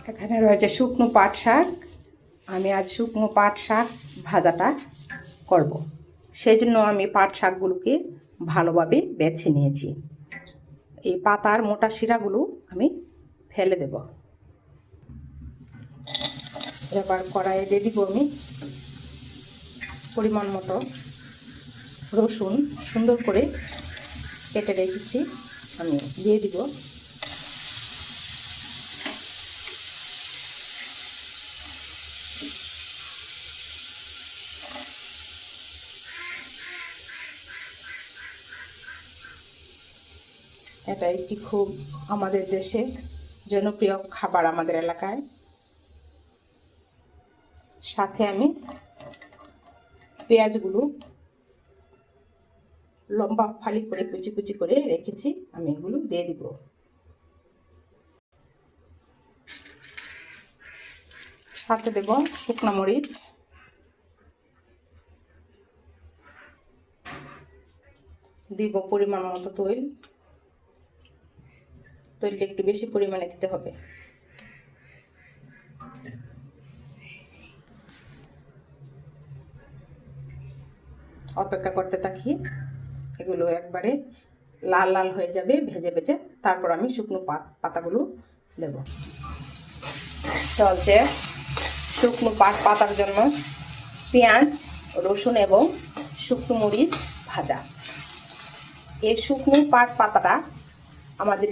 এখানে রয়েছে শুকনো পাট শাক। আমি আজ শুকনো পাট শাক ভাজাটা করব। সেই জন্য আমি পাট শাকগুলোকে ভালোভাবে বেছে নিয়েছি। এই পাতার মোটা শিরাগুলো আমি ফেলে দেব। এবার কড়াইয়ে দিয়ে দিব আমি পরিমাণ মতো রসুন, সুন্দর করে কেটে রেখেছি, আমি দিয়ে দিব। এটা একটি খুব আমাদের দেশে জনপ্রিয় খাবার আমাদের এলাকায়। সাথে আমি পেঁয়াজগুলো লম্বা ফালি করে কুচি কুচি করে রেখেছি, আমি এগুলো দিয়ে দিব। সাথে দেব শুকনো মরিচ, দিব পরিমাণ মতো তৈলটা একটু বেশি পরিমাণে দিতে হবে। অপেক্ষা করতে থাকি, এগুলো একবারে লাল লাল হয়ে যাবে ভেজে ভেজে, তারপর আমি শুকনো পাতাগুলো দেব। চলছে শুকনো পাতার জন্য পেঁয়াজ, রসুন এবং শুকনো মরিচ ভাজা। এই শুকনো পাতাটা আমাদের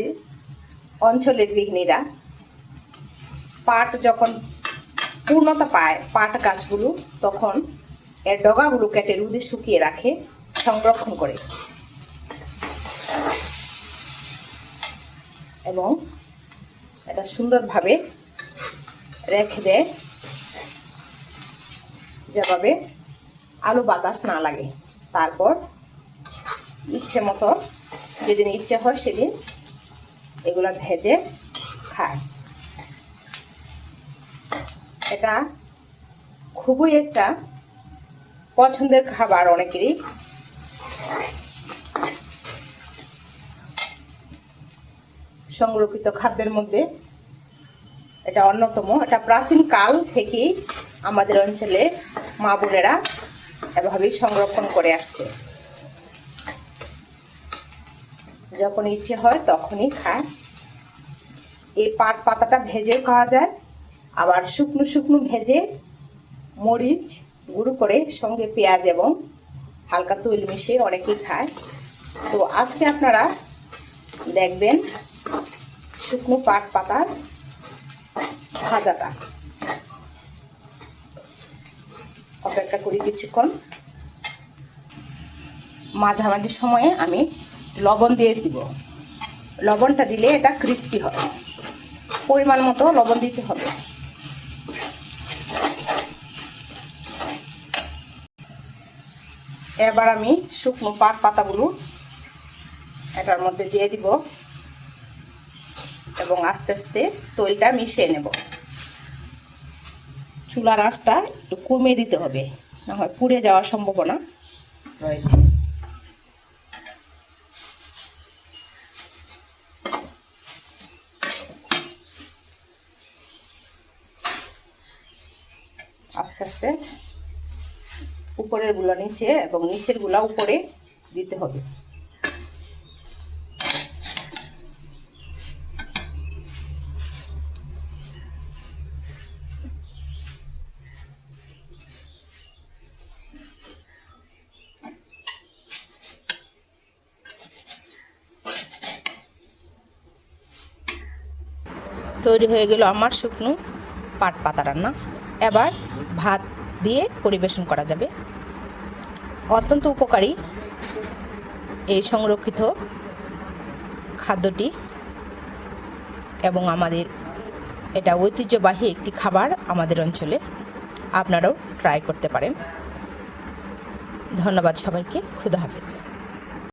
অঞ্চলের গৃহিণীরা পাট যখন পূর্ণতা পায়, পাট গাছগুলো, তখন এর ডগাগুলো কেটে রোদে শুকিয়ে রাখে, সংরক্ষণ করে এবং এটা সুন্দরভাবে রেখে দেয়, যেভাবে আলো বাতাস না লাগে। তারপর ইচ্ছে মতো যেদিন ইচ্ছে হয় সেদিন এগুলা ভেজে খায়। এটা খুবই একটা পছন্দের খাবার অনেকেরই। সংরক্ষিত খাদ্যের মধ্যে এটা অন্যতম। এটা প্রাচীন কাল থেকেই আমাদের অঞ্চলে মা বোনেরা এভাবেই সংরক্ষণ করে আসছে। যখন ইচ্ছে হয় তখনই খায়। এই পাতাটা ভেজেও খাওয়া যায়, আবার শুকনো শুকনো ভেজে মরিচ গুঁড়ো করে সঙ্গে পেঁয়াজ এবং হালকা তৈল মিশিয়ে অনেকেই খায়। তো আজকে আপনারা দেখবেন শুকনো পাতার ভাজাটা। অপেক্ষা করি কিছুক্ষণ। মাঝামাঝি সময়ে আমি লবণ দিয়ে দিব। লবণটা দিলে এটা ক্রিস্পি হয়। পরিমাণ মতো লবণ দিতে হবে। এবার আমি শুকনো পাতাগুলো এটার মধ্যে দিয়ে দিব এবং আস্তে আস্তে তৈলটা মিশিয়ে নেব। চুলার আঁচটা একটু কমিয়ে দিতে হবে, না হয় পুড়ে যাওয়ার সম্ভাবনা রয়েছে। আস্তে আস্তে উপরের গুলা নিচে এবং নিচের গুলা উপরে দিতে হবে। তৈরি হয়ে গেল আমার শুকনো পাতা রান্না। এবার ভাত দিয়ে পরিবেশন করা যাবে। অত্যন্ত উপকারী এই সংরক্ষিত খাদ্যটি এবং আমাদের এটা ঐতিহ্যবাহী একটি খাবার আমাদের অঞ্চলে। আপনারাও ট্রাই করতে পারেন। ধন্যবাদ সবাইকে। খুদা হাফেজ।